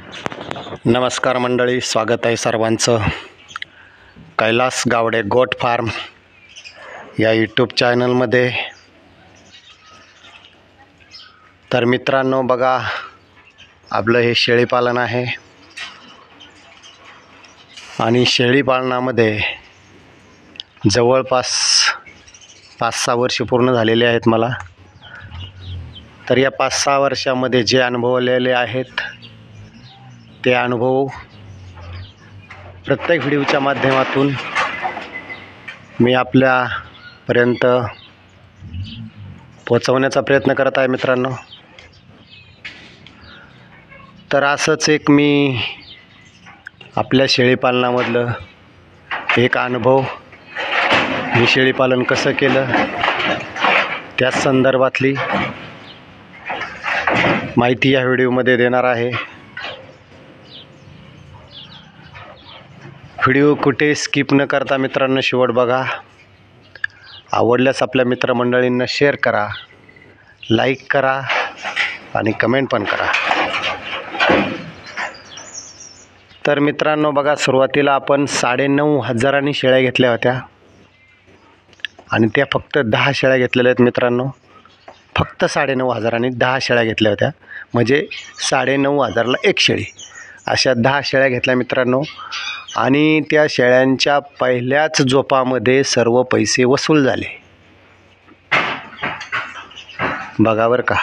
नमस्कार मंडळी, स्वागत आहे सर्वांचं कैलास गावडे गोट फार्म या यूट्यूब चॅनलमध्ये. तर मित्रांनो बघा, आपलं हे शेळीपालन आहे आणि शेळीपालनामध्ये जवळपास 5-6 वर्ष पूर्ण झालेले आहेत मला. तर या 5-6 वर्षामध्ये जे अनुभवलेले आहेत ते अनुभव प्रत्येक व्हिडिओच्या माध्यमातून मी आपल्यापर्यंत पोहोचवण्याचा प्रयत्न करत आहे मित्रांनो. तर असंच एक मी आपल्या शेळीपालनामधलं एक अनुभव, मी शेळीपालन कसं केलं त्याच संदर्भातली माहिती या व्हिडिओमध्ये देणार आहे. व्हिडिओ कुठे स्किप न करता मित्रांनो शेवट बघा. आवडल्यास आपल्या मित्रमंडळींना शेअर करा, लाईक करा आणि कमेंट पण करा. तर मित्रांनो बघा, सुरुवातीला आपण 9,500 शेळ्या घेतल्या होत्या आणि त्या फक्त 10 शेळ्या घेतलेल्या आहेत मित्रांनो. फक्त 9,500 10 शेळ्या घेतल्या होत्या, म्हणजे 9,500ला एक शेळी, अशा 10 शेळ्या घेतल्या मित्रांनो. आणि त्या शेळ्यांच्या पहिल्याच झोपामध्ये सर्व पैसे वसूल झाले बघा बरं का.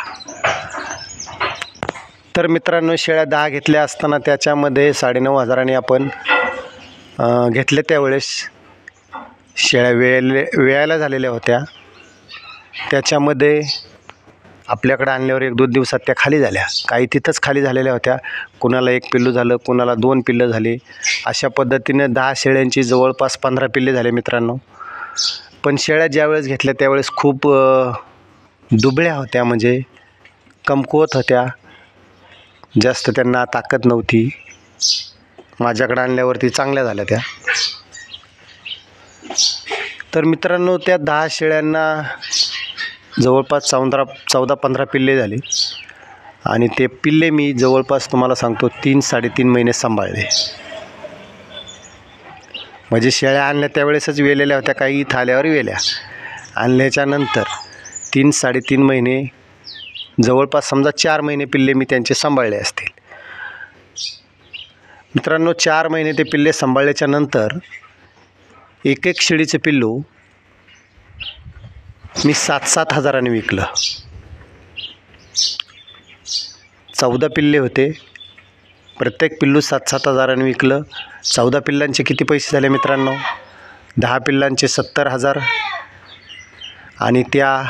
तर मित्रांनो शेळ्या 10 घेतल्या असताना त्याच्यामध्ये 9,500 आपण घेतले त्यावेळेस शेळ्या वेळायला झालेल्या होत्या. त्याच्यामध्ये आपल्याकडे आणल्यावर 1-2 दिवसात त्या खाली झाल्या. काही तिथंच खाली झालेल्या होत्या. कुणाला 1 पिल्लू झालं, कुणाला 2 पिल्लं झाली. अशा पद्धतीने 10 शेळ्यांची जवळपास 15 पिल्ले झाले मित्रांनो. पण शेळ्या ज्यावेळेस घेतल्या त्यावेळेस खूप दुबळ्या होत्या, म्हणजे कमकुवत होत्या, जास्त त्यांना ताकद नव्हती. माझ्याकडे आणल्यावरती चांगल्या झाल्या त्या. तर मित्रांनो त्या 10 शेळ्यांना जवळपास 14-15 पिल्ले झाली आणि ते पिल्ले मी जवळपास तुम्हाला सांगतो 3-3.5 महिने सांभाळले. म्हणजे शेळ्या आणल्या त्यावेळेसच वेलेल्या होत्या, काही इथं आल्यावर वेल्या. आणल्याच्यानंतर 3-3.5 महिने, जवळपास समजा 4 महिने पिल्ले मी त्यांचे सांभाळले असतील मित्रांनो. 4 महिने ते पिल्ले सांभाळल्याच्या नंतर एक शेळीचे पिल्लू मी 7-7 हजारांनी विकलं. 14 पिल्ले होते, प्रत्येक पिल्लू 7-7 हजारांनी विकलं. 14 पिल्लांचे किती पैसे झाले मित्रांनो? 10 पिल्लांचे 70,000 आणि त्या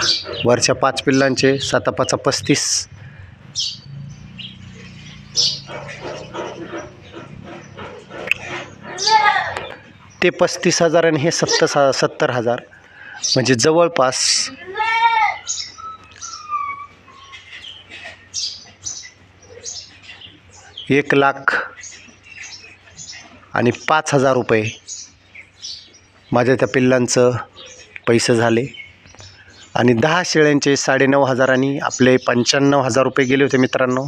वरच्या 5 पिल्लांचे 7-5 35. ते 35,000 आणि हे 70,000, म्हणजे जवळपास 1,05,000 रुपये माझ्या त्या पिल्लांचं पैसे झाले. आणि 10 शेळ्यांचे 9,500 आपले 95,000 रुपये गेले होते मित्रांनो.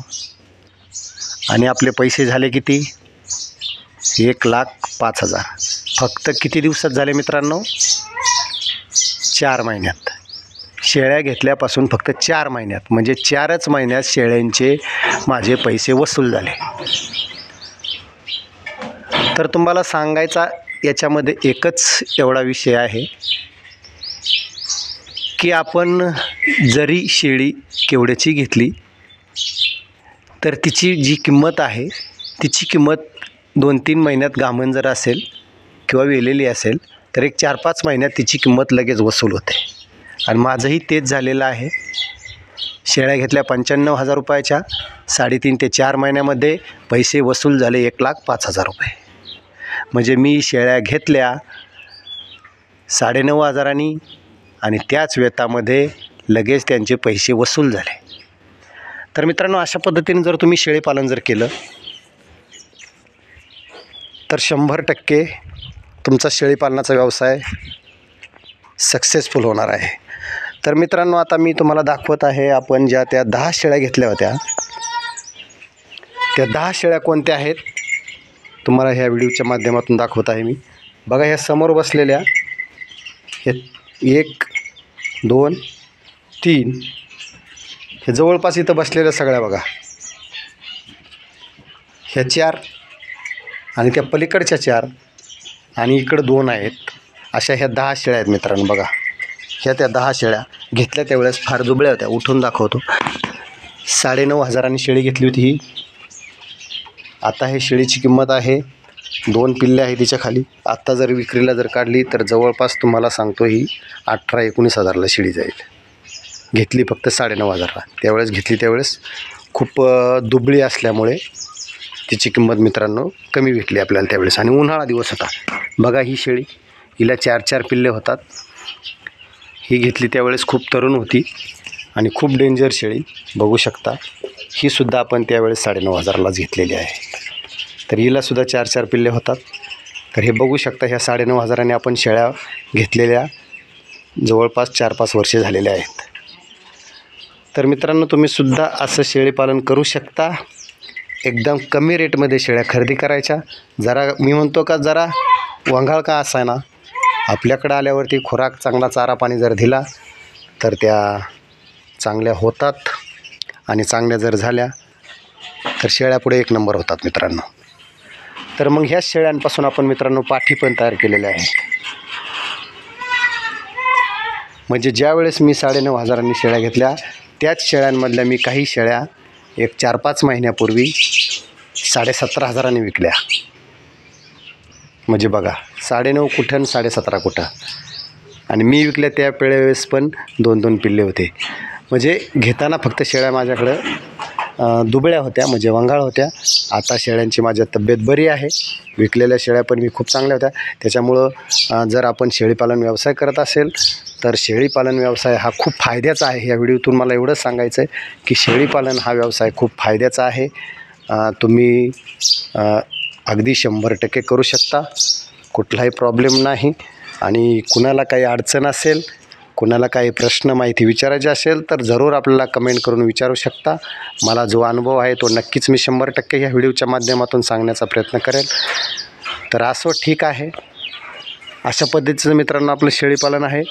आणि आपले पैसे झाले किती? 1,05,000. फक्त किती दिवसात झाले मित्रांनो? 4 महिन्यात. शेळ्या घेतल्यापासून फक्त 4 महिन्यात, म्हणजे 4च महिन्यात शेळ्यांचे माझे पैसे वसूल झाले. तर तुम्हाला सांगायचा याच्यामध्ये एकच एवढा विषय आहे की आपण जरी शेळी केवढ्याची घेतली तर तिची जी किंमत आहे, तिची किंमत 2-3 महिन्यात गाभण जर असेल किंवा वेलेली असेल तर 4-5 महिन्यात तिची किंमत लगेच वसूल होते. आणि माझंही तेच झालेलं आहे. शेळ्या घेतल्या 95,000 रुपयाच्या, 3.5 ते 4 महिन्यामध्ये पैसे वसूल झाले 1,05,000 रुपये. म्हणजे मी शेळ्या घेतल्या 9,500 आणि त्याच वेतामध्ये लगेच त्यांचे पैसे वसूल झाले. तर मित्रांनो अशा पद्धतीने जर तुम्ही शेळीपालन जर केलं तर 100% तुमचा शेळीपालनाचा व्यवसाय सक्सेसफुल होणार आहे. तर मित्रांनो आता मी तुम्हाला दाखवत आहे, आपण ज्या त्या 10 शेळ्या घेतल्या होत्या त्या 10 शेळ्या कोणत्या आहेत तुम्हाला ह्या व्हिडिओच्या माध्यमातून दाखवत आहे मी. बघा ह्या समोर बसलेल्या हे 1 2 3 हे जवळपास इथं बसलेल्या सगळ्या बघा, ह्या 4 आणि त्या पलीकडच्या 4 आणि इकडं 2 आहेत. अशा ह्या 10 शेळ्या आहेत मित्रांनो. बघा ह्या त्या 10 शेळ्या घेतल्या त्यावेळेस फार दुबळ्या होत्या. उठून दाखवतो. 9,500 शेळी घेतली होती ही. आता हे शेळीची किंमत आहे 2 पिल्ले आहे तिच्या खाली. आत्ता जर विक्रीला जर काढली तर जवळपास तुम्हाला सांगतो ही 18-19 हजारला शेळी जाईल. घेतली फक्त 9,500ला. त्यावेळेस घेतली त्यावेळेस खूप दुबळी असल्यामुळे तिची किंमत मित्रांनो कमी भेटली आपल्याला त्यावेळेस. आणि उन्हाळा दिवस होता. बघा ही शेळी, हिला 4-4 पिल्ले होतात. ही घेतली त्यावेळेस खूप तरुण होती आणि खूप डेंजर शेळी बघू शकता. ही सुद्धा आपण त्यावेळेस 9,500लाच घेतलेली आहे. तर हिलासुद्धा 4-4 पिल्ले होतात. तर हे बघू शकता ह्या 9,500ने आपण शेळ्या घेतलेल्या जवळपास 4-5 वर्षे झालेल्या आहेत. तर मित्रांनो तुम्हीसुद्धा असं शेळीपालन करू शकता. एकदम कमी रेटमध्ये शेळ्या खरेदी करायच्या. जरा मी म्हणतो का जरा वंगाळ का असा आहे ना, आपल्याकडं आल्यावरती खुराक चांगला चारा पाणी जर दिला तर त्या चांगल्या होतात आणि चांगल्या जर झाल्या तर शेळ्या पुढे 1 नंबर होतात मित्रांनो. तर मग ह्याच शेळ्यांपासून आपण मित्रांनो पाठी पण तयार केलेल्या आहेत. म्हणजे ज्या वेळेस मी 9,500 शेळ्या घेतल्या त्याच शेळ्यांमधल्या मी काही शेळ्या एक 4-5 महिन्यापूर्वी 17,500 विकल्या. म्हणजे बघा 9.5 कुठं आणि 17.5 कुठं. आणि मी विकल्या त्या वेळेस पण 2-2 पिल्ले होते. म्हणजे घेताना फक्त शेळ्या माझ्याकडं दुबळ्या होत्या म्हणजे वंगाळ होत्या. आता शेळ्यांची माझ्या तब्येत बरी आहे. विकलेल्या शेळ्या पण मी खूप चांगल्या होत्या. त्याच्यामुळं जर आपण शेळीपालन व्यवसाय करत असेल तर शेळीपालन व्यवसाय हा खूप फायद्याचा आहे. या व्हिडिओतून मला एवढंच सांगायचं आहे की शेळीपालन हा व्यवसाय खूप फायद्याचा आहे. तुम्ही अगदी 100% करू शकता. कुठलाही प्रॉब्लेम नाही. आणि कुणाला काही अडचण असेल, कुणाला काही प्रश्न माहिती विचारायची असेल तर जरूर आपल्याला कमेंट करून विचारू शकता. मला जो अनुभव आहे तो नक्कीच मी 100% ह्या व्हिडिओच्या माध्यमातून सांगण्याचा प्रयत्न करेल. तर असो ठीक आहे. अशा पद्धतीचं मित्रांनो आपलं शेळीपालन आहे.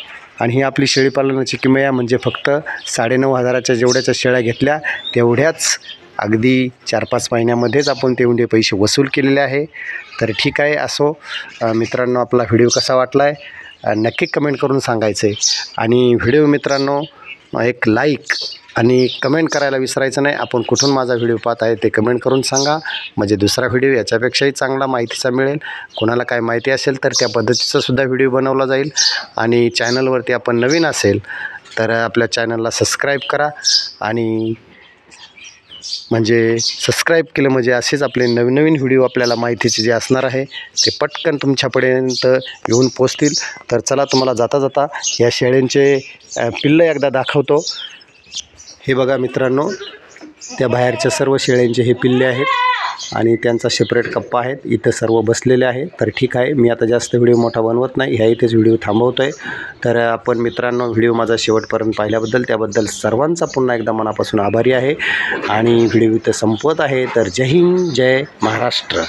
आणि ही आपली शेळीपालनाची किमया म्हणजे फक्त 9,500च्या जेवढ्याच्या शेळ्या घेतल्या तेवढ्याच अगदी 4-5 महिन्यामध्येच आपण तेवढे पैसे वसूल केलेले आहे. तर ठीक आहे. असो मित्रांनो आपला व्हिडिओ कसा वाटला आहे नक्की कमेंट करून सांगायचं आहे. आणि व्हिडिओ मित्रांनो एक लाईक आणि कमेंट करायला विसरायचं नाही. आपण कुठून माझा व्हिडिओ पाहत आहे ते कमेंट करून सांगा. म्हणजे दुसरा व्हिडिओ याच्यापेक्षाही चांगला माहितीचा मिळेल. कोणाला काय माहिती असेल तर त्या पद्धतीचा सुद्धा व्हिडिओ बनवला जाईल. आणि चॅनलवरती आपण नवीन असेल तर आपल्या चॅनलला सबस्क्राईब करा. आणि म्हणजे सबस्क्राईब केलं म्हणजे असेच आपले नवीन व्हिडिओ आपल्याला माहितीचे जे असणार आहे ते पटकन तुमच्यापर्यंत येऊन पोचतील. तर चला तुम्हाला जाता जाता या शेळ्यांचे पिल्लं एकदा दाखवतो. हे बघा मित्रांनो त्या बाहेरच्या सर्व शेळ्यांचे हे पिल्ले आहेत आणि त्यांचा सेपरेट कप्पा आहेत. इथं सर्व बसलेले आहे. तर ठीक आहे. मी आता जास्त व्हिडिओ मोठा बनवत नाही. ह्या इथेच व्हिडिओ थांबवतो आहे. तर आपण मित्रांनो व्हिडिओ माझा शेवटपर्यंत पाहिल्याबद्दल त्याबद्दल सर्वांचा पुन्हा एकदा मनापासून आभारी आहे. आणि व्हिडिओ इथं संपवत आहे. तर जय हिंद, जय महाराष्ट्र.